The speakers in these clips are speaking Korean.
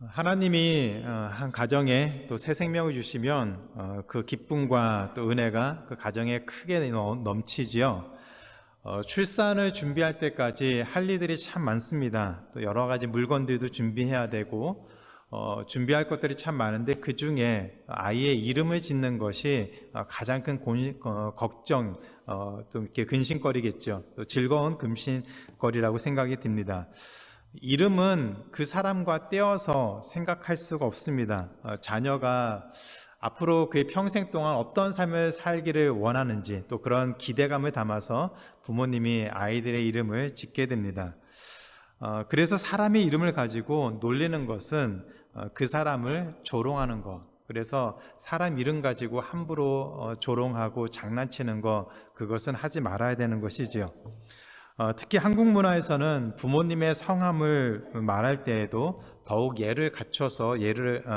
하나님이 한 가정에 또 새 생명을 주시면 그 기쁨과 또 은혜가 그 가정에 크게 넘치지요. 출산을 준비할 때까지 할 일들이 참 많습니다. 또 여러 가지 물건들도 준비해야 되고 준비할 것들이 참 많은데 그 중에 아이의 이름을 짓는 것이 가장 큰 걱정, 또 이렇게 근심거리겠죠. 또 즐거운 근심거리라고 생각이 듭니다. 이름은 그 사람과 떼어서 생각할 수가 없습니다. 자녀가 앞으로 그의 평생 동안 어떤 삶을 살기를 원하는지 또 그런 기대감을 담아서 부모님이 아이들의 이름을 짓게 됩니다. 그래서 사람의 이름을 가지고 놀리는 것은 그 사람을 조롱하는 것, 그래서 사람 이름 가지고 함부로 조롱하고 장난치는 것, 그것은 하지 말아야 되는 것이지요. 특히 한국 문화에서는 부모님의 성함을 말할 때에도 더욱 예를 갖춰서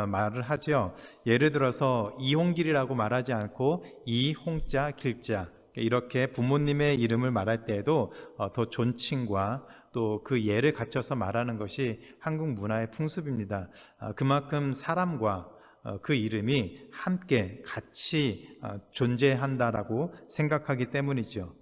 말을 하죠. 예를 들어서 이홍길이라고 말하지 않고 이홍자 길자, 이렇게 부모님의 이름을 말할 때에도 더 존칭과 또 그 예를 갖춰서 말하는 것이 한국 문화의 풍습입니다. 그만큼 사람과 그 이름이 함께 같이 존재한다라고 생각하기 때문이죠.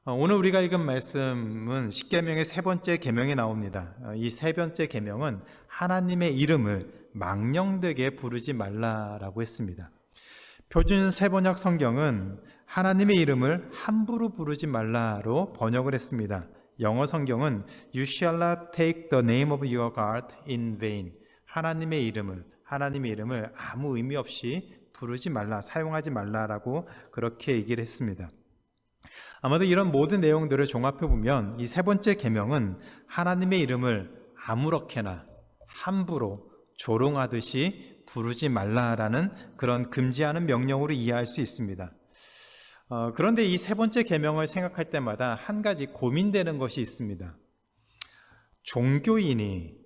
오늘 우리가 읽은 말씀은 십계명의 세 번째 계명에 나옵니다. 이 세 번째 계명은 하나님의 이름을 망령되게 부르지 말라라고 했습니다. 표준 세번역 성경은 하나님의 이름을 함부로 부르지 말라로 번역을 했습니다. 영어 성경은 You shall not take the name of your God in vain. 하나님의 이름을 아무 의미 없이 부르지 말라, 사용하지 말라라고 그렇게 얘기를 했습니다. 아마도 이런 모든 내용들을 종합해 보면 이 세 번째 계명은 하나님의 이름을 아무렇게나 함부로 조롱하듯이 부르지 말라라는 그런 금지하는 명령으로 이해할 수 있습니다. 그런데 이 세 번째 계명을 생각할 때마다 한 가지 고민되는 것이 있습니다. 종교인이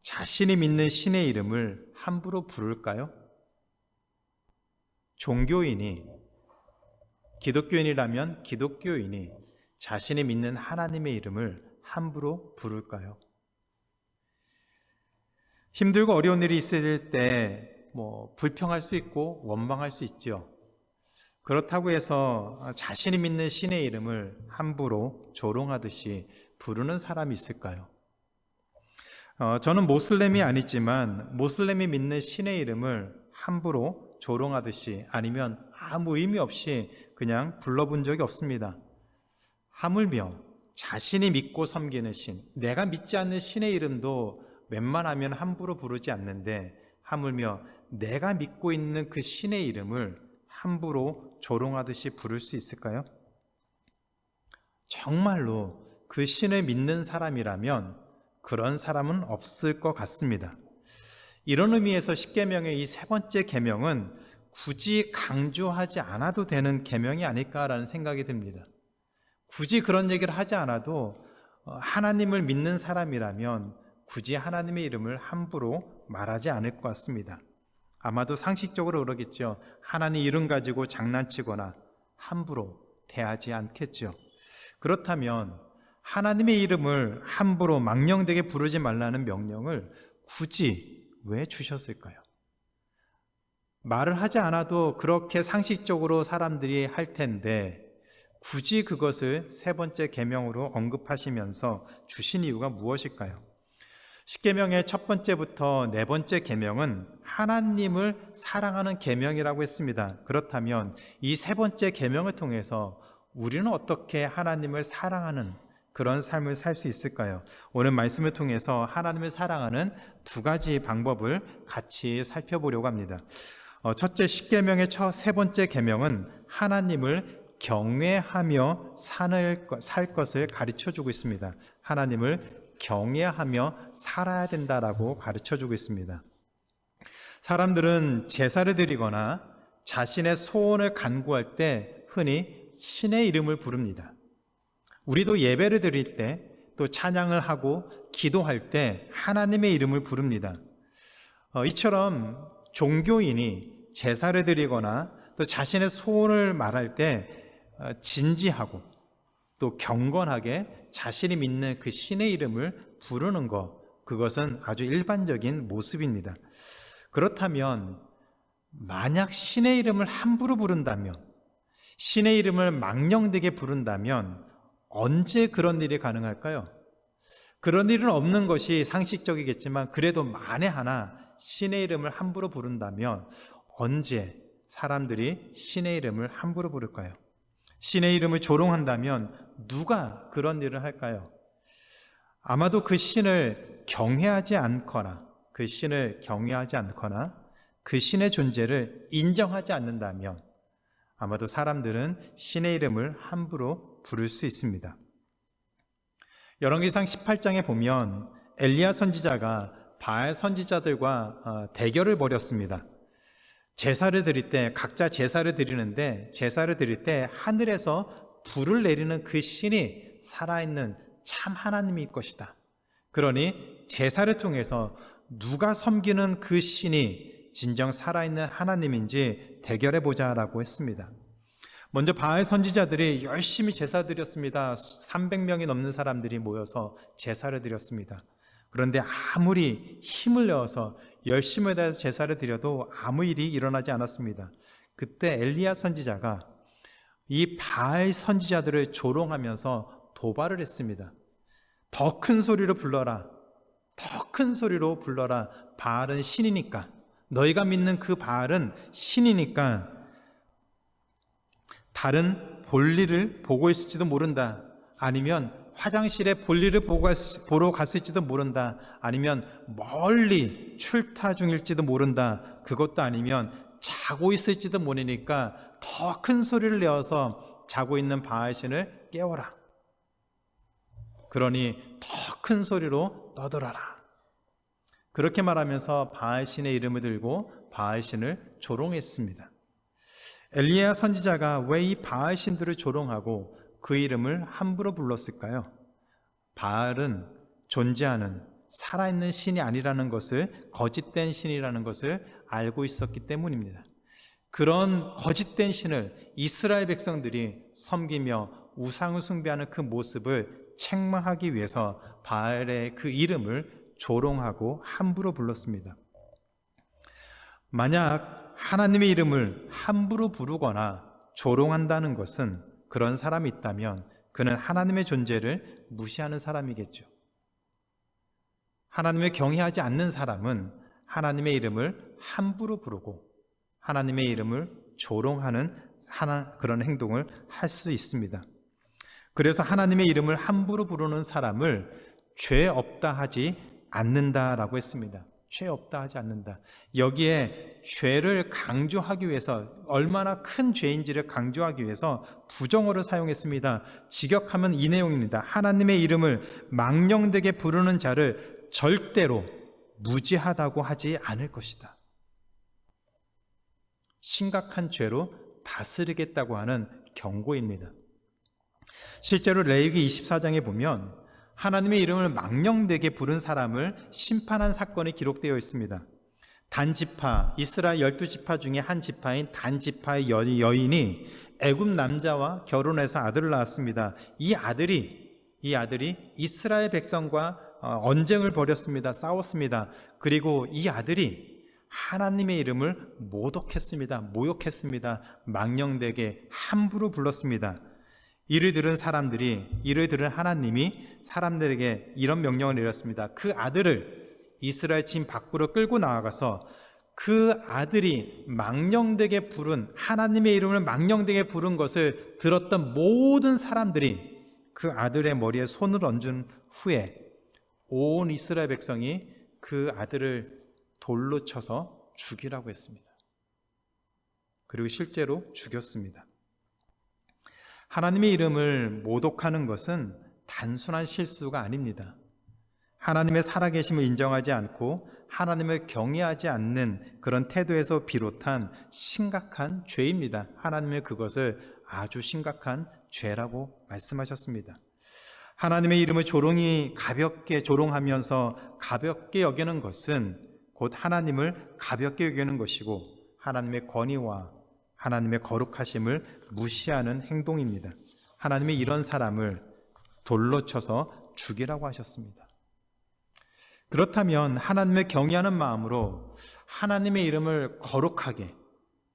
자신이 믿는 신의 이름을 함부로 부를까요? 기독교인이라면 기독교인이 자신이 믿는 하나님의 이름을 함부로 부를까요? 힘들고 어려운 일이 있을 때 불평할 수 있고 원망할 수 있죠. 그렇다고 해서 자신이 믿는 신의 이름을 함부로 조롱하듯이 부르는 사람이 있을까요? 저는 모슬렘이 아니지만 모슬렘이 믿는 신의 이름을 함부로 조롱하듯이 아니면 아무 의미 없이 그냥 불러본 적이 없습니다. 하물며 자신이 믿고 섬기는 신, 내가 믿지 않는 신의 이름도 웬만하면 함부로 부르지 않는데 하물며 내가 믿고 있는 그 신의 이름을 함부로 조롱하듯이 부를 수 있을까요? 정말로 그 신을 믿는 사람이라면 그런 사람은 없을 것 같습니다. 이런 의미에서 십계명의 이 세 번째 계명은 굳이 강조하지 않아도 되는 계명이 아닐까라는 생각이 듭니다. 굳이 그런 얘기를 하지 않아도 하나님을 믿는 사람이라면 굳이 하나님의 이름을 함부로 말하지 않을 것 같습니다. 아마도 상식적으로 그러겠죠. 하나님 이름 가지고 장난치거나 함부로 대하지 않겠죠. 그렇다면 하나님의 이름을 함부로 망령되게 부르지 말라는 명령을 굳이 왜 주셨을까요? 말을 하지 않아도 그렇게 상식적으로 사람들이 할 텐데 굳이 그것을 세 번째 계명으로 언급하시면서 주신 이유가 무엇일까요? 십계명의 첫 번째부터 네 번째 계명은 하나님을 사랑하는 계명이라고 했습니다. 그렇다면 이 세 번째 계명을 통해서 우리는 어떻게 하나님을 사랑하는 그런 삶을 살 수 있을까요? 오늘 말씀을 통해서 하나님을 사랑하는 두 가지 방법을 같이 살펴보려고 합니다. 첫째, 십계명의 세 번째 계명은 하나님을 경외하며 살 것을 가르쳐주고 있습니다. 하나님을 경외하며 살아야 된다라고 가르쳐주고 있습니다. 사람들은 제사를 드리거나 자신의 소원을 간구할 때 흔히 신의 이름을 부릅니다. 우리도 예배를 드릴 때 또 찬양을 하고 기도할 때 하나님의 이름을 부릅니다. 이처럼 종교인이 제사를 드리거나 또 자신의 소원을 말할 때 진지하고 또 경건하게 자신이 믿는 그 신의 이름을 부르는 것, 그것은 아주 일반적인 모습입니다. 그렇다면 만약 신의 이름을 함부로 부른다면, 신의 이름을 망령되게 부른다면 언제 그런 일이 가능할까요? 그런 일은 없는 것이 상식적이겠지만 그래도 만에 하나 신의 이름을 함부로 부른다면 언제 사람들이 신의 이름을 함부로 부를까요? 신의 이름을 조롱한다면 누가 그런 일을 할까요? 아마도 그 신을 경외하지 않거나 그 신의 존재를 인정하지 않는다면 아마도 사람들은 신의 이름을 함부로 부를 수 있습니다. 열왕기상 18장에 보면 엘리야 선지자가 바알 선지자들과 대결을 벌였습니다. 제사를 드릴 때 각자 제사를 드리는데 제사를 드릴 때 하늘에서 불을 내리는 그 신이 살아있는 참 하나님일 것이다. 그러니 제사를 통해서 누가 섬기는 그 신이 진정 살아있는 하나님인지 대결해보자라고 했습니다. 먼저 바알 선지자들이 열심히 제사 드렸습니다. 300명이 넘는 사람들이 모여서 제사를 드렸습니다. 그런데 아무리 힘을 내어서 열심을 다해서 제사를 드려도 아무 일이 일어나지 않았습니다. 그때 엘리야 선지자가 이 바알 선지자들을 조롱하면서 도발을 했습니다. 더 큰 소리로 불러라. 더 큰 소리로 불러라. 바알은 신이니까. 너희가 믿는 그 바알은 신이니까 다른 볼일을 보고 있을지도 모른다. 아니면 화장실에 볼일을 보러 갔을지도 모른다. 아니면 멀리 출타 중일지도 모른다. 그것도 아니면 자고 있을지도 모르니까 더 큰 소리를 내어서 자고 있는 바알신을 깨워라. 그러니 더 큰 소리로 떠들어라. 그렇게 말하면서 바알신의 이름을 들고 바알신을 조롱했습니다. 엘리야 선지자가 왜 이 바알신들을 조롱하고 그 이름을 함부로 불렀을까요? 바알은 존재하는 살아있는 신이 아니라는 것을, 거짓된 신이라는 것을 알고 있었기 때문입니다. 그런 거짓된 신을 이스라엘 백성들이 섬기며 우상을 숭배하는 그 모습을 책망하기 위해서 바알의 그 이름을 조롱하고 함부로 불렀습니다. 만약 하나님의 이름을 함부로 부르거나 조롱한다는 것은 그런 사람이 있다면 그는 하나님의 존재를 무시하는 사람이겠죠. 하나님을 경외하지 않는 사람은 하나님의 이름을 함부로 부르고 하나님의 이름을 조롱하는 그런 행동을 할 수 있습니다. 그래서 하나님의 이름을 함부로 부르는 사람을 죄 없다 하지 않는다라고 했습니다. 죄 없다 하지 않는다. 여기에 죄를 강조하기 위해서 얼마나 큰 죄인지를 강조하기 위해서 부정어를 사용했습니다. 직역하면 이 내용입니다. 하나님의 이름을 망령되게 부르는 자를 절대로 무지하다고 하지 않을 것이다. 심각한 죄로 다스리겠다고 하는 경고입니다. 실제로 레위기 24장에 보면 하나님의 이름을 망령되게 부른 사람을 심판한 사건이 기록되어 있습니다. 단지파, 이스라엘 12지파 중에 한 지파인 단지파의 여인이 애굽 남자와 결혼해서 아들을 낳았습니다. 이 아들이 이스라엘 백성과 언쟁을 벌였습니다. 싸웠습니다. 그리고 이 아들이 하나님의 이름을 모욕했습니다. 망령되게 함부로 불렀습니다. 이를 들은 하나님이 사람들에게 이런 명령을 내렸습니다. 그 아들을 이스라엘 진 밖으로 끌고 나아가서 그 아들이 망령되게 부른, 하나님의 이름을 망령되게 부른 것을 들었던 모든 사람들이 그 아들의 머리에 손을 얹은 후에 온 이스라엘 백성이 그 아들을 돌로 쳐서 죽이라고 했습니다. 그리고 실제로 죽였습니다. 하나님의 이름을 모독하는 것은 단순한 실수가 아닙니다. 하나님의 살아계심을 인정하지 않고 하나님을 경외하지 않는 그런 태도에서 비롯한 심각한 죄입니다. 하나님은 그것을 아주 심각한 죄라고 말씀하셨습니다. 하나님의 이름을 가볍게 조롱하면서 가볍게 여기는 것은 곧 하나님을 가볍게 여기는 것이고 하나님의 권위와 하나님의 거룩하심을 무시하는 행동입니다. 하나님이 이런 사람을 돌로 쳐서 죽이라고 하셨습니다. 그렇다면 하나님을 경외하는 마음으로 하나님의 이름을 거룩하게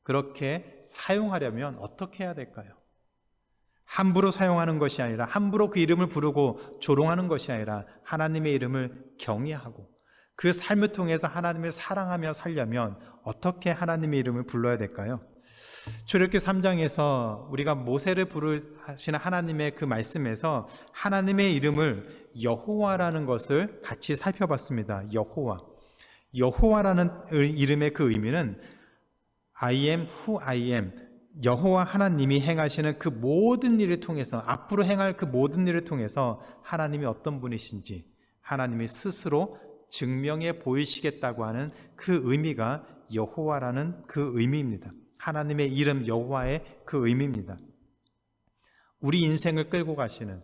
그렇게 사용하려면 어떻게 해야 될까요? 함부로 사용하는 것이 아니라, 함부로 그 이름을 부르고 조롱하는 것이 아니라 하나님의 이름을 경외하고 그 삶을 통해서 하나님을 사랑하며 살려면 어떻게 하나님의 이름을 불러야 될까요? 출애굽기 3장에서 우리가 모세를 부르시는 하나님의 그 말씀에서 하나님의 이름을 여호와라는 것을 같이 살펴봤습니다. 여호와라는 이름의 그 의미는 I am who I am, 여호와 하나님이 행하시는 그 모든 일을 통해서, 앞으로 행할 그 모든 일을 통해서 하나님이 어떤 분이신지 하나님이 스스로 증명해 보이시겠다고 하는 그 의미가 여호와라는 그 의미입니다. 하나님의 이름 여호와의 그 의미입니다. 우리 인생을 끌고 가시는,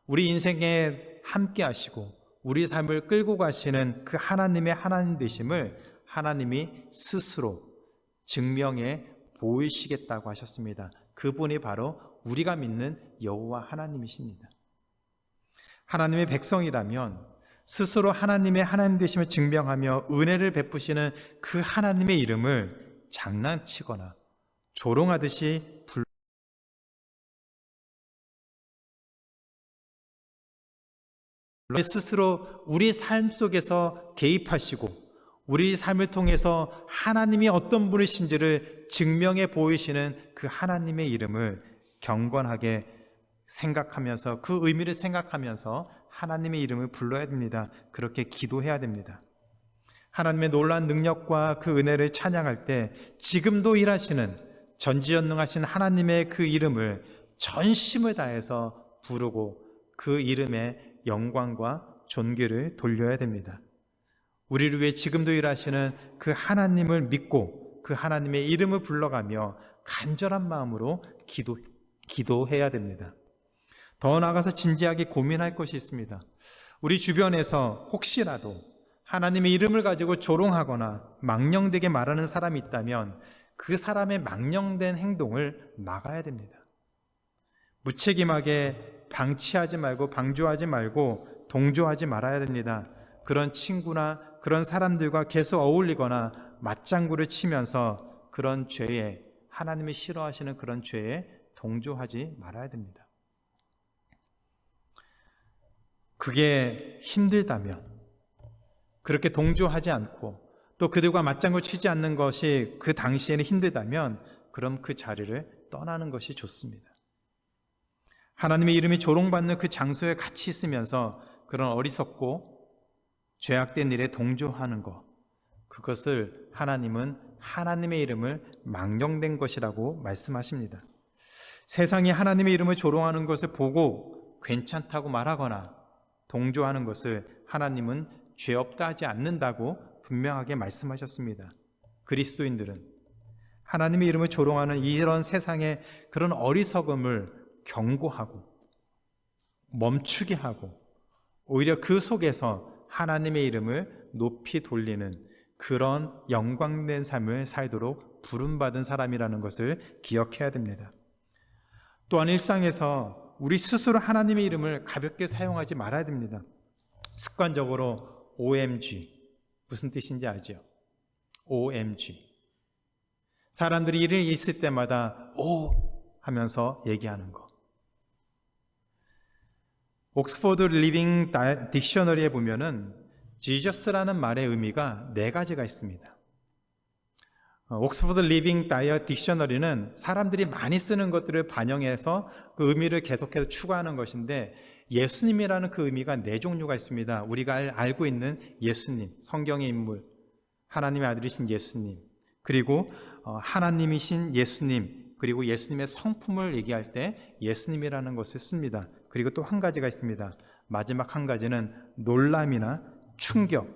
우리 인생에 함께 하시고 우리 삶을 끌고 가시는 그 하나님의 하나님 되심을 하나님이 스스로 증명해 보이시겠다고 하셨습니다. 그분이 바로 우리가 믿는 여호와 하나님이십니다. 하나님의 백성이라면 스스로 하나님의 하나님 되심을 증명하며 은혜를 베푸시는 그 하나님의 이름을 장난치거나 조롱하듯이 스스로 우리 삶 속에서 개입하시고 우리 삶을 통해서 하나님이 어떤 분이신지를 증명해 보이시는 그 하나님의 이름을 경건하게 생각하면서, 그 의미를 생각하면서 하나님의 이름을 불러야 됩니다. 그렇게 기도해야 됩니다. 하나님의 놀라운 능력과 그 은혜를 찬양할 때 지금도 일하시는 전지전능하신 하나님의 그 이름을 전심을 다해서 부르고 그 이름에 영광과 존귀를 돌려야 됩니다. 우리를 위해 지금도 일하시는 그 하나님을 믿고 그 하나님의 이름을 불러가며 간절한 마음으로 기도해야 됩니다. 더 나아가서 진지하게 고민할 것이 있습니다. 우리 주변에서 혹시라도 하나님의 이름을 가지고 조롱하거나 망령되게 말하는 사람이 있다면 그 사람의 망령된 행동을 막아야 됩니다. 무책임하게 방치하지 말고 방조하지 말고 동조하지 말아야 됩니다. 그런 친구나 그런 사람들과 계속 어울리거나 맞장구를 치면서 그런 죄에, 하나님이 싫어하시는 그런 죄에 동조하지 말아야 됩니다. 그게 힘들다면, 그렇게 동조하지 않고 또 그들과 맞장구 치지 않는 것이 그 당시에는 힘들다면 그럼 그 자리를 떠나는 것이 좋습니다. 하나님의 이름이 조롱받는 그 장소에 같이 있으면서 그런 어리석고 죄악된 일에 동조하는 것, 그것을 하나님은 하나님의 이름을 망령된 것이라고 말씀하십니다. 세상이 하나님의 이름을 조롱하는 것을 보고 괜찮다고 말하거나 동조하는 것을 하나님은 죄 없다 하지 않는다고 분명하게 말씀하셨습니다. 그리스도인들은 하나님의 이름을 조롱하는 이런 세상의 그런 어리석음을 경고하고 멈추게 하고 오히려 그 속에서 하나님의 이름을 높이 돌리는 그런 영광된 삶을 살도록 부름받은 사람이라는 것을 기억해야 됩니다. 또한 일상에서 우리 스스로 하나님의 이름을 가볍게 사용하지 말아야 됩니다. 습관적으로 OMG, 무슨 뜻인지 아죠? OMG. 사람들이 일이 있을 때마다 오 하면서 얘기하는 것. 옥스포드 리빙 딕셔너리에 보면은 지저스라는 말의 의미가 4가지가 있습니다. 옥스포드 리빙 딕셔너리는 사람들이 많이 쓰는 것들을 반영해서 그 의미를 계속해서 추가하는 것인데, 예수님이라는 그 의미가 4종류가 있습니다. 우리가 알고 있는 예수님, 성경의 인물, 하나님의 아들이신 예수님, 그리고 하나님이신 예수님, 그리고 예수님의 성품을 얘기할 때 예수님이라는 것을 씁니다. 그리고 또 한 가지가 있습니다. 마지막 한 가지는 놀람이나 충격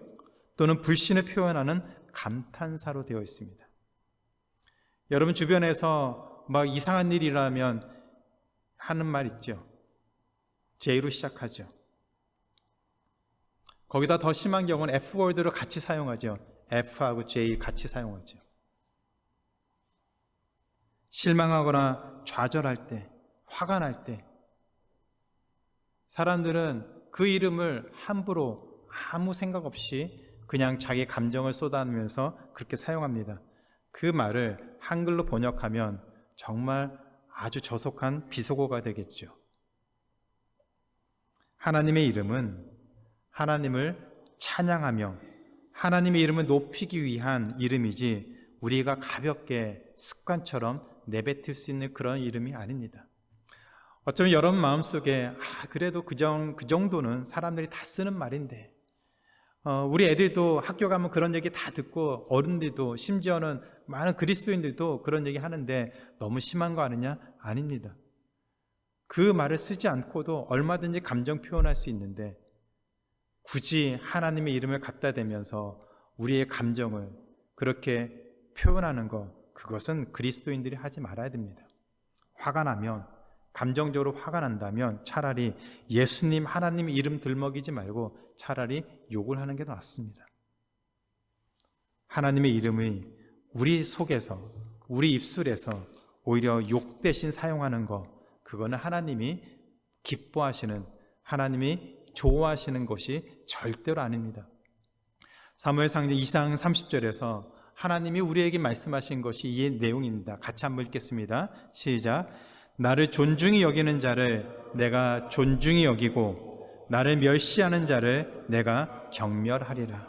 또는 불신을 표현하는 감탄사로 되어 있습니다. 여러분 주변에서 막 이상한 일이라면 하는 말 있죠. J로 시작하죠. 거기다 더 심한 경우는 F워드를 같이 사용하죠. F하고 J 같이 사용하죠. 실망하거나 좌절할 때, 화가 날 때 사람들은 그 이름을 함부로 아무 생각 없이 그냥 자기 감정을 쏟아내면서 그렇게 사용합니다. 그 말을 한글로 번역하면 정말 아주 저속한 비속어가 되겠죠. 하나님의 이름은 하나님을 찬양하며 하나님의 이름을 높이기 위한 이름이지 우리가 가볍게 습관처럼 내뱉을 수 있는 그런 이름이 아닙니다. 어쩌면 여러분 마음속에 그래도 그 정도는 사람들이 다 쓰는 말인데 우리 애들도 학교 가면 그런 얘기 다 듣고 어른들도 심지어는 많은 그리스도인들도 그런 얘기 하는데 너무 심한 거 아니냐? 아닙니다. 그 말을 쓰지 않고도 얼마든지 감정 표현할 수 있는데 굳이 하나님의 이름을 갖다 대면서 우리의 감정을 그렇게 표현하는 것, 그것은 그리스도인들이 하지 말아야 됩니다. 화가 나면, 감정적으로 화가 난다면 차라리 예수님, 하나님 이름 들먹이지 말고 차라리 욕을 하는 게 더 낫습니다. 하나님의 이름이 우리 속에서, 우리 입술에서 오히려 욕 대신 사용하는 것, 그거는 하나님이 기뻐하시는, 하나님이 좋아하시는 것이 절대로 아닙니다. 사무엘상 2장 30절에서 하나님이 우리에게 말씀하신 것이 이 내용입니다. 같이 한번 읽겠습니다. 시작. 나를 존중히 여기는 자를 내가 존중히 여기고 나를 멸시하는 자를 내가 경멸하리라.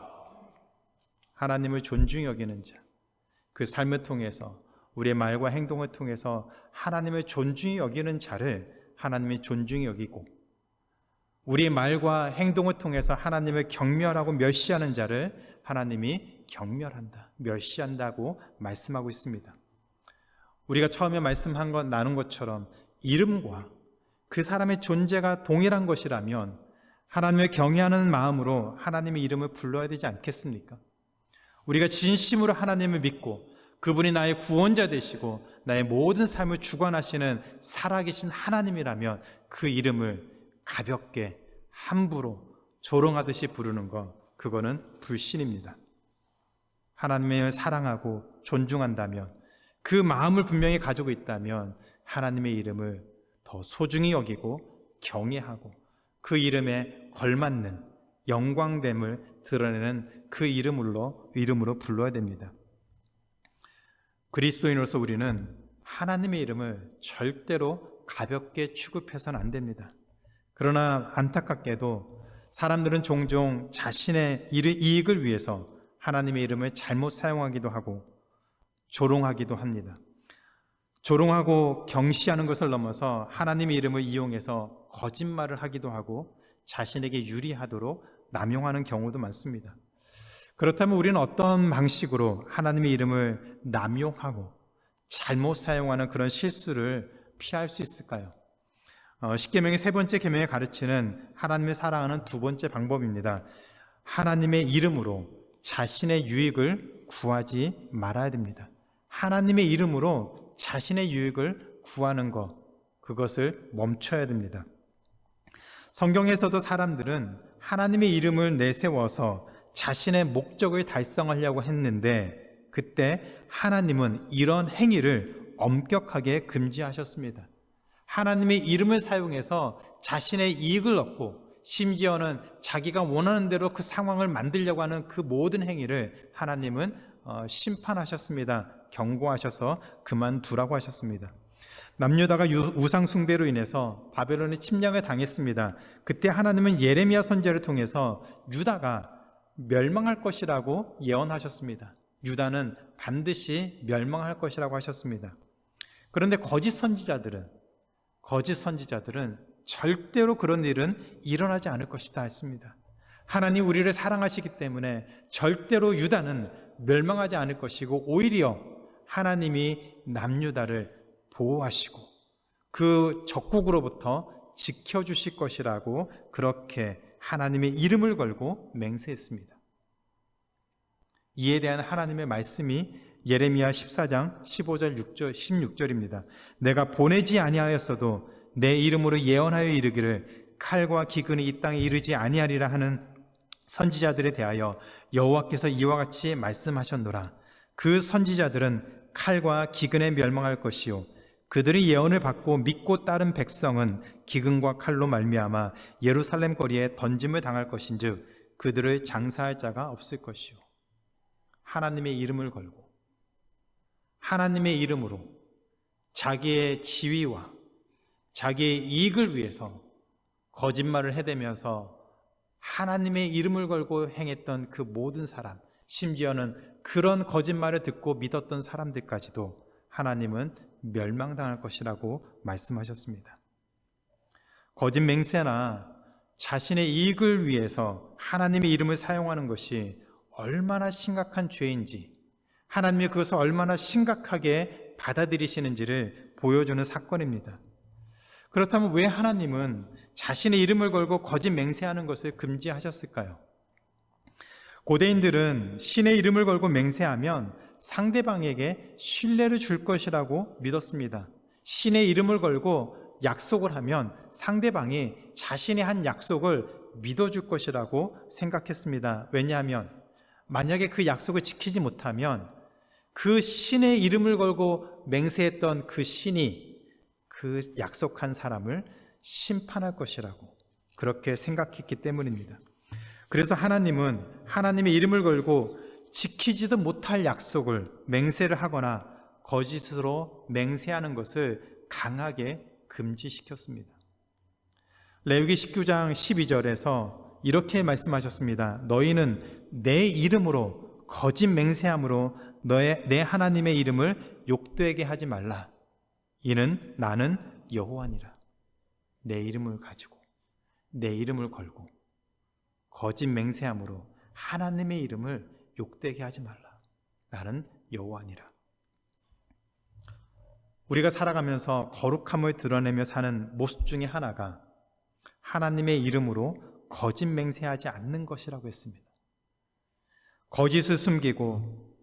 하나님을 존중히 여기는 자, 그 삶을 통해서 우리의 말과 행동을 통해서 하나님을 존중히 여기는 자를 하나님이 존중히 여기고 우리의 말과 행동을 통해서 하나님을 경멸하고 멸시하는 자를 하나님이 경멸한다, 멸시한다고 말씀하고 있습니다. 우리가 처음에 나눈 것처럼 이름과 그 사람의 존재가 동일한 것이라면 하나님을 경외하는 마음으로 하나님의 이름을 불러야 되지 않겠습니까? 우리가 진심으로 하나님을 믿고 그분이 나의 구원자 되시고 나의 모든 삶을 주관하시는 살아계신 하나님이라면 그 이름을 가볍게 함부로 조롱하듯이 부르는 것, 그거는 불신입니다. 하나님을 사랑하고 존중한다면, 그 마음을 분명히 가지고 있다면 하나님의 이름을 더 소중히 여기고 경외하고 그 이름에 걸맞는 영광됨을 드러내는 그 이름으로 불러야 됩니다. 그리스도인으로서 우리는 하나님의 이름을 절대로 가볍게 취급해서는 안 됩니다. 그러나 안타깝게도 사람들은 종종 자신의 이익을 위해서 하나님의 이름을 잘못 사용하기도 하고 조롱하기도 합니다. 조롱하고 경시하는 것을 넘어서 하나님의 이름을 이용해서 거짓말을 하기도 하고 자신에게 유리하도록 남용하는 경우도 많습니다. 그렇다면 우리는 어떤 방식으로 하나님의 이름을 남용하고 잘못 사용하는 그런 실수를 피할 수 있을까요? 십계명의 세 번째 계명에 가르치는 하나님을 사랑하는 두 번째 방법입니다. 하나님의 이름으로 자신의 유익을 구하지 말아야 됩니다. 하나님의 이름으로 자신의 유익을 구하는 것, 그것을 멈춰야 됩니다. 성경에서도 사람들은 하나님의 이름을 내세워서 자신의 목적을 달성하려고 했는데 그때 하나님은 이런 행위를 엄격하게 금지하셨습니다. 하나님의 이름을 사용해서 자신의 이익을 얻고 심지어는 자기가 원하는 대로 그 상황을 만들려고 하는 그 모든 행위를 하나님은 심판하셨습니다. 경고하셔서 그만두라고 하셨습니다. 남유다가 우상 숭배로 인해서 바벨론의 침략을 당했습니다. 그때 하나님은 예레미야 선지자를 통해서 유다가 멸망할 것이라고 예언하셨습니다. 유다는 반드시 멸망할 것이라고 하셨습니다. 그런데 거짓 선지자들은 절대로 그런 일은 일어나지 않을 것이다 했습니다. 하나님 우리를 사랑하시기 때문에 절대로 유다는 멸망하지 않을 것이고 오히려 하나님이 남유다를 보호하시고 그 적국으로부터 지켜주실 것이라고 그렇게 하나님의 이름을 걸고 맹세했습니다. 이에 대한 하나님의 말씀이 예레미야 14장 15절 16절입니다. 내가 보내지 아니하였어도 내 이름으로 예언하여 이르기를 칼과 기근이 이 땅에 이르지 아니하리라 하는 선지자들에 대하여 여호와께서 이와 같이 말씀하셨노라. 그 선지자들은 칼과 기근에 멸망할 것이요 그들의 예언을 받고 믿고 따른 백성은 기근과 칼로 말미암아 예루살렘 거리에 던짐을 당할 것인즉 그들을 장사할 자가 없을 것이요. 하나님의 이름을 걸고 하나님의 이름으로 자기의 지위와 자기의 이익을 위해서 거짓말을 해대면서 하나님의 이름을 걸고 행했던 그 모든 사람, 심지어는 그런 거짓말을 듣고 믿었던 사람들까지도 하나님은 멸망당할 것이라고 말씀하셨습니다. 거짓 맹세나 자신의 이익을 위해서 하나님의 이름을 사용하는 것이 얼마나 심각한 죄인지, 하나님이 그것을 얼마나 심각하게 받아들이시는지를 보여주는 사건입니다. 그렇다면 왜 하나님은 자신의 이름을 걸고 거짓 맹세하는 것을 금지하셨을까요? 고대인들은 신의 이름을 걸고 맹세하면 상대방에게 신뢰를 줄 것이라고 믿었습니다. 신의 이름을 걸고 약속을 하면 상대방이 자신이 한 약속을 믿어줄 것이라고 생각했습니다. 왜냐하면 만약에 그 약속을 지키지 못하면 그 신의 이름을 걸고 맹세했던 그 신이 그 약속한 사람을 심판할 것이라고 그렇게 생각했기 때문입니다. 그래서 하나님은 하나님의 이름을 걸고 지키지도 못할 약속을 맹세를 하거나 거짓으로 맹세하는 것을 강하게 금지시켰습니다. 레위기 19장 12절에서 이렇게 말씀하셨습니다. 너희는 내 이름으로 거짓 맹세함으로 내 하나님의 이름을 욕되게 하지 말라. 이는 나는 여호와니라. 내 이름을 가지고 내 이름을 걸고 거짓 맹세함으로 하나님의 이름을 욕되게 하지 말라. 나는 여호와니라. 우리가 살아가면서 거룩함을 드러내며 사는 모습 중에 하나가 하나님의 이름으로 거짓 맹세하지 않는 것이라고 했습니다. 거짓을 숨기고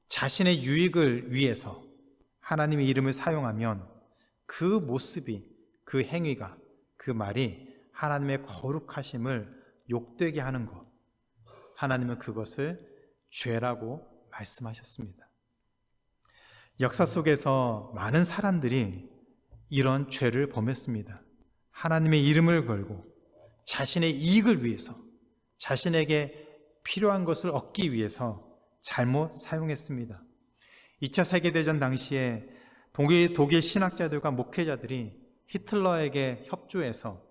자신의 유익을 위해서 하나님의 이름을 사용하면 그 모습이, 그 행위가, 그 말이 하나님의 거룩하심을 욕되게 하는 것, 하나님은 그것을 죄라고 말씀하셨습니다. 역사 속에서 많은 사람들이 이런 죄를 범했습니다. 하나님의 이름을 걸고 자신의 이익을 위해서, 자신에게 필요한 것을 얻기 위해서 잘못 사용했습니다. 2차 세계대전 당시에 독일 신학자들과 목회자들이 히틀러에게 협조해서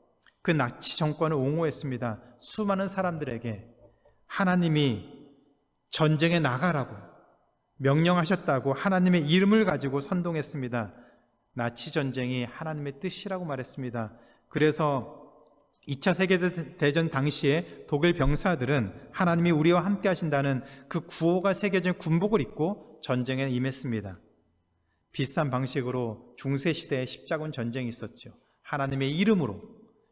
그 나치 정권을 옹호했습니다. 수많은 사람들에게 하나님이 전쟁에 나가라고 명령하셨다고 하나님의 이름을 가지고 선동했습니다. 나치 전쟁이 하나님의 뜻이라고 말했습니다. 그래서 2차 세계대전 당시에 독일 병사들은 하나님이 우리와 함께 하신다는 그 구호가 새겨진 군복을 입고 전쟁에 임했습니다. 비슷한 방식으로 중세시대에 십자군 전쟁이 있었죠. 하나님의 이름으로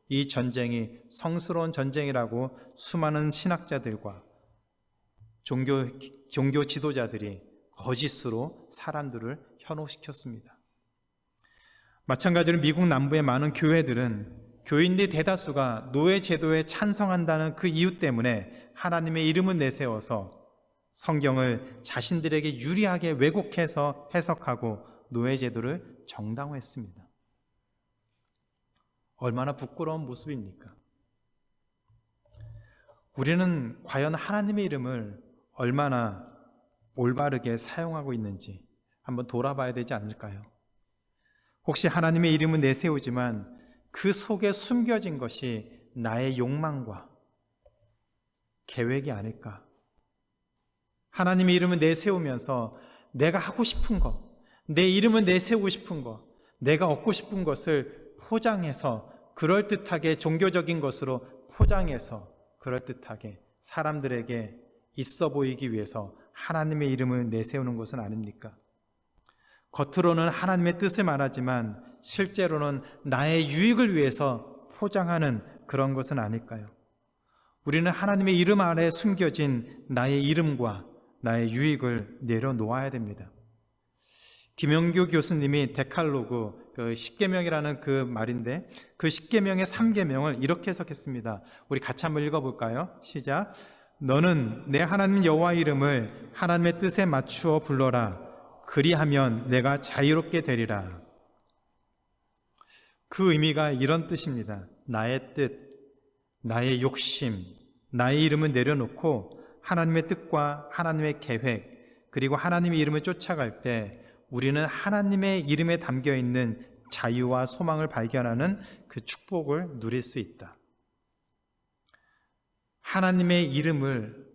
이 전쟁이 성스러운 전쟁이라고 수많은 신학자들과 종교 지도자들이 거짓으로 사람들을 현혹시켰습니다. 마찬가지로 미국 남부의 많은 교회들은 교인들 대다수가 노예 제도에 찬성한다는 그 이유 때문에 하나님의 이름을 내세워서 성경을 자신들에게 유리하게 왜곡해서 해석하고 노예 제도를 정당화했습니다. 얼마나 부끄러운 모습입니까? 우리는 과연 하나님의 이름을 얼마나 올바르게 사용하고 있는지 한번 돌아봐야 되지 않을까요? 혹시 하나님의 이름은 내세우지만 그 속에 숨겨진 것이 나의 욕망과 계획이 아닐까? 하나님의 이름을 내세우면서 내가 하고 싶은 것, 내 이름을 내세우고 싶은 것, 내가 얻고 싶은 것을 포장해서 그럴듯하게 종교적인 것으로 포장해서 그럴듯하게 사람들에게 있어 보이기 위해서 하나님의 이름을 내세우는 것은 아닙니까? 겉으로는 하나님의 뜻을 말하지만 실제로는 나의 유익을 위해서 포장하는 그런 것은 아닐까요? 우리는 하나님의 이름 아래 숨겨진 나의 이름과 나의 유익을 내려놓아야 됩니다. 김영규 교수님이 데칼로그, 그 10계명이라는 그 말인데 그 10계명의 3계명을 이렇게 해석했습니다. 우리 같이 한번 읽어볼까요? 시작. 너는 내 하나님 여호와 이름을 하나님의 뜻에 맞추어 불러라. 그리하면 내가 자유롭게 되리라. 그 의미가 이런 뜻입니다. 나의 뜻, 나의 욕심, 나의 이름을 내려놓고 하나님의 뜻과 하나님의 계획, 그리고 하나님의 이름을 쫓아갈 때 우리는 하나님의 이름에 담겨 있는 자유와 소망을 발견하는 그 축복을 누릴 수 있다. 하나님의 이름을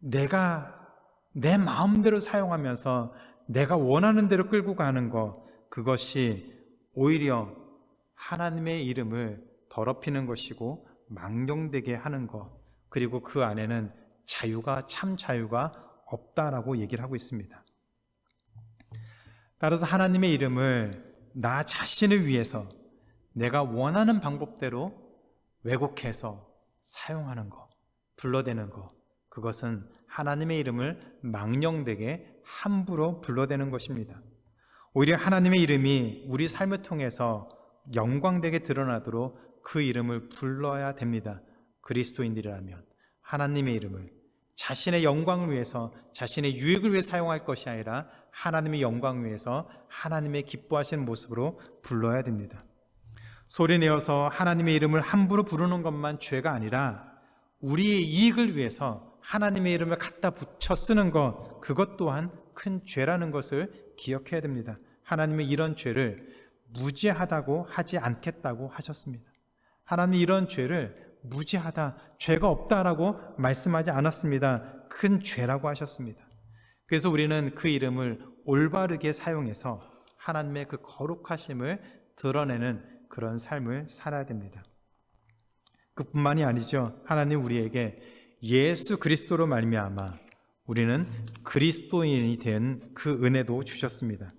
내가 내 마음대로 사용하면서 내가 원하는 대로 끌고 가는 것, 그것이 오히려 하나님의 이름을 더럽히는 것이고 망령되게 하는 것, 그리고 그 안에는 자유가, 참 자유가 없다라고 얘기를 하고 있습니다. 따라서 하나님의 이름을 나 자신을 위해서 내가 원하는 방법대로 왜곡해서 사용하는 것, 불러대는 것, 그것은 하나님의 이름을 망령되게 함부로 불러대는 것입니다. 오히려 하나님의 이름이 우리 삶을 통해서 영광되게 드러나도록 그 이름을 불러야 됩니다. 그리스도인들이라면 하나님의 이름을 자신의 영광을 위해서, 자신의 유익을 위해 사용할 것이 아니라 하나님의 영광을 위해서 하나님의 기뻐하시는 모습으로 불러야 됩니다. 소리내어서 하나님의 이름을 함부로 부르는 것만 죄가 아니라 우리의 이익을 위해서 하나님의 이름을 갖다 붙여 쓰는 것, 그것 또한 큰 죄라는 것을 기억해야 됩니다. 하나님은 이런 죄를 무지하다고 하지 않겠다고 하셨습니다. 하나님은 이런 죄를 무지하다, 죄가 없다라고 말씀하지 않았습니다. 큰 죄라고 하셨습니다. 그래서 우리는 그 이름을 올바르게 사용해서 하나님의 그 거룩하심을 드러내는 그런 삶을 살아야 됩니다. 그뿐만이 아니죠. 하나님 우리에게 예수 그리스도로 말미암아 우리는 그리스도인이 된 그 은혜도 주셨습니다.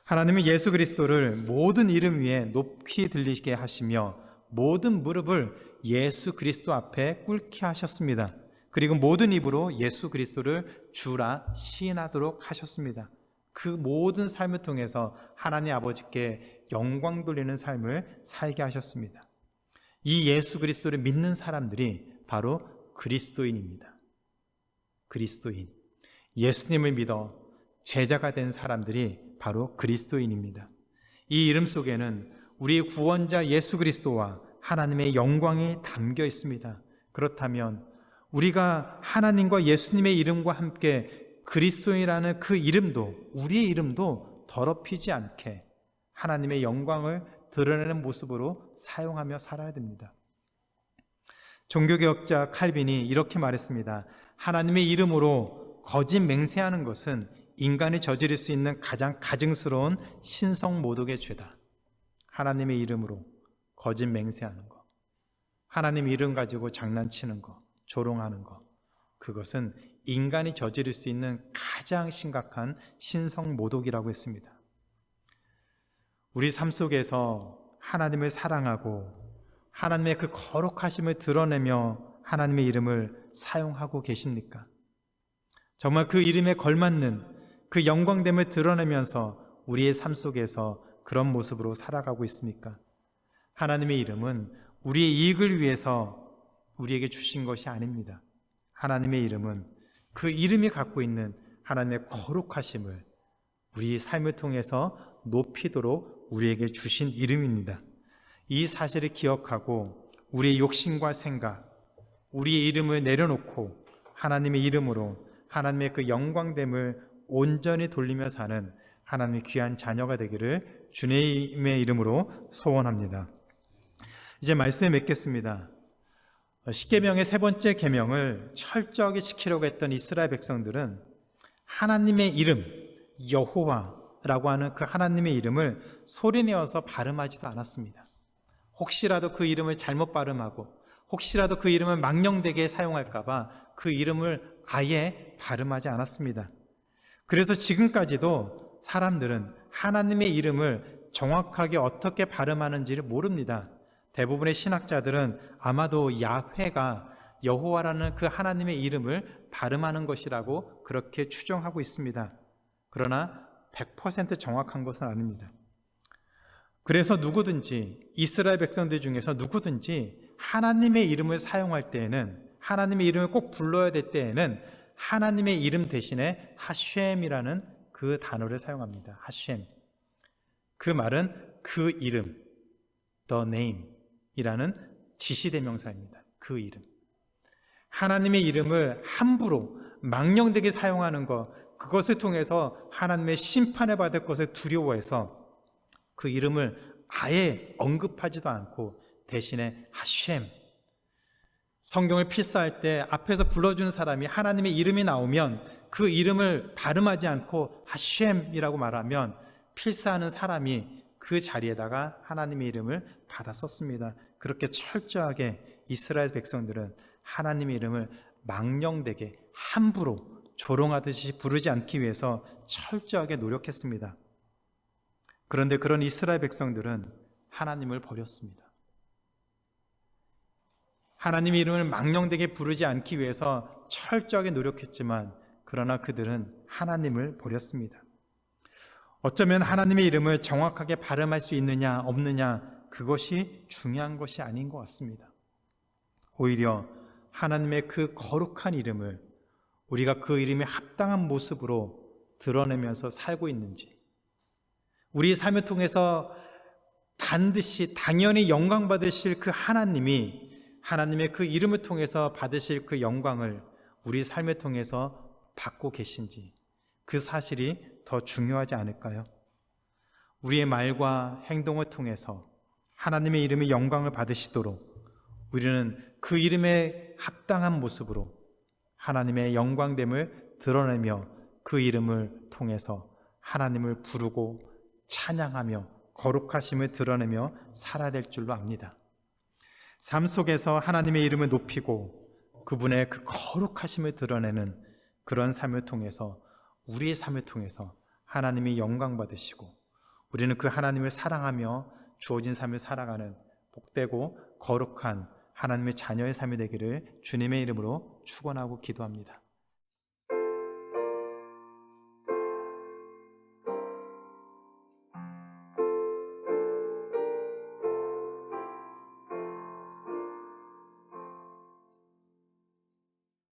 하나님은 예수 그리스도를 모든 이름 위에 높이 들리게 하시며 모든 무릎을 예수 그리스도 앞에 꿇게 하셨습니다. 그리고 모든 입으로 예수 그리스도를 주라 시인하도록 하셨습니다. 그 모든 삶을 통해서 하나님 아버지께 영광 돌리는 삶을 살게 하셨습니다. 이 예수 그리스도를 믿는 사람들이 바로 그리스도인입니다. 그리스도인, 예수님을 믿어 제자가 된 사람들이 바로 그리스도인입니다. 이 이름 속에는 우리의 구원자 예수 그리스도와 하나님의 영광이 담겨 있습니다. 그렇다면 우리가 하나님과 예수님의 이름과 함께 그리스도인이라는 그 이름도, 우리의 이름도 더럽히지 않게 하나님의 영광을 드러내는 모습으로 사용하며 살아야 됩니다. 종교개혁자 칼빈이 이렇게 말했습니다. 하나님의 이름으로 거짓 맹세하는 것은 인간이 저지를 수 있는 가장 가증스러운 신성모독의 죄다. 하나님의 이름으로 거짓 맹세하는 것, 하나님 이름 가지고 장난치는 것, 조롱하는 것, 그것은 인간이 저지를 수 있는 가장 심각한 신성모독이라고 했습니다. 우리 삶 속에서 하나님을 사랑하고 하나님의 그 거룩하심을 드러내며 하나님의 이름을 사용하고 계십니까? 정말 그 이름에 걸맞는 그 영광됨을 드러내면서 우리의 삶 속에서 그런 모습으로 살아가고 있습니까? 하나님의 이름은 우리의 이익을 위해서 우리에게 주신 것이 아닙니다. 하나님의 이름은 그 이름이 갖고 있는 하나님의 거룩하심을 우리 삶을 통해서 높이도록 우리에게 주신 이름입니다. 이 사실을 기억하고 우리의 욕심과 생각, 우리의 이름을 내려놓고 하나님의 이름으로 하나님의 그 영광됨을 온전히 돌리며 사는 하나님의 귀한 자녀가 되기를 주님의 이름으로 소원합니다. 이제 말씀에 맺겠습니다. 십계명의 세 번째 계명을 철저하게 지키려고 했던 이스라엘 백성들은 하나님의 이름, 여호와라고 하는 그 하나님의 이름을 소리내어서 발음하지도 않았습니다. 혹시라도 그 이름을 잘못 발음하고 혹시라도 그 이름을 망령되게 사용할까 봐 그 이름을 아예 발음하지 않았습니다. 그래서 지금까지도 사람들은 하나님의 이름을 정확하게 어떻게 발음하는지를 모릅니다. 대부분의 신학자들은 아마도 야훼가 여호와라는 그 하나님의 이름을 발음하는 것이라고 그렇게 추정하고 있습니다. 그러나 100% 정확한 것은 아닙니다. 그래서 누구든지 이스라엘 백성들 중에서 누구든지 하나님의 이름을 사용할 때에는, 하나님의 이름을 꼭 불러야 될 때에는 하나님의 이름 대신에 하셴이라는 그 단어를 사용합니다. 하셴. 그 말은 그 이름, the name 이라는 지시대명사입니다. 그 이름. 하나님의 이름을 함부로 망령되게 사용하는 것, 그것을 통해서 하나님의 심판을 받을 것을 두려워해서 그 이름을 아예 언급하지도 않고 대신에 하셴, 성경을 필사할 때 앞에서 불러주는 사람이 하나님의 이름이 나오면 그 이름을 발음하지 않고 하셴이라고 말하면 필사하는 사람이 그 자리에다가 하나님의 이름을 받아 썼습니다. 그렇게 철저하게 이스라엘 백성들은 하나님의 이름을 망령되게 함부로 조롱하듯이 부르지 않기 위해서 철저하게 노력했습니다. 그런데 그런 이스라엘 백성들은 하나님을 버렸습니다. 하나님의 이름을 망령되게 부르지 않기 위해서 철저하게 노력했지만 그러나 그들은 하나님을 버렸습니다. 어쩌면 하나님의 이름을 정확하게 발음할 수 있느냐 없느냐 그것이 중요한 것이 아닌 것 같습니다. 오히려 하나님의 그 거룩한 이름을 우리가 그 이름에 합당한 모습으로 드러내면서 살고 있는지, 우리 삶을 통해서 반드시 당연히 영광 받으실 그 하나님이 하나님의 그 이름을 통해서 받으실 그 영광을 우리 삶을 통해서 받고 계신지, 그 사실이 더 중요하지 않을까요? 우리의 말과 행동을 통해서 하나님의 이름의 영광을 받으시도록 우리는 그 이름에 합당한 모습으로 하나님의 영광됨을 드러내며 그 이름을 통해서 하나님을 부르고 찬양하며 거룩하심을 드러내며 살아야 될 줄로 압니다. 삶 속에서 하나님의 이름을 높이고 그분의 그 거룩하심을 드러내는 그런 삶을 통해서 우리의 삶을 통해서 하나님이 영광 받으시고 우리는 그 하나님을 사랑하며 주어진 삶을 살아가는 복되고 거룩한 하나님의 자녀의 삶이 되기를 주님의 이름으로 축원하고 기도합니다.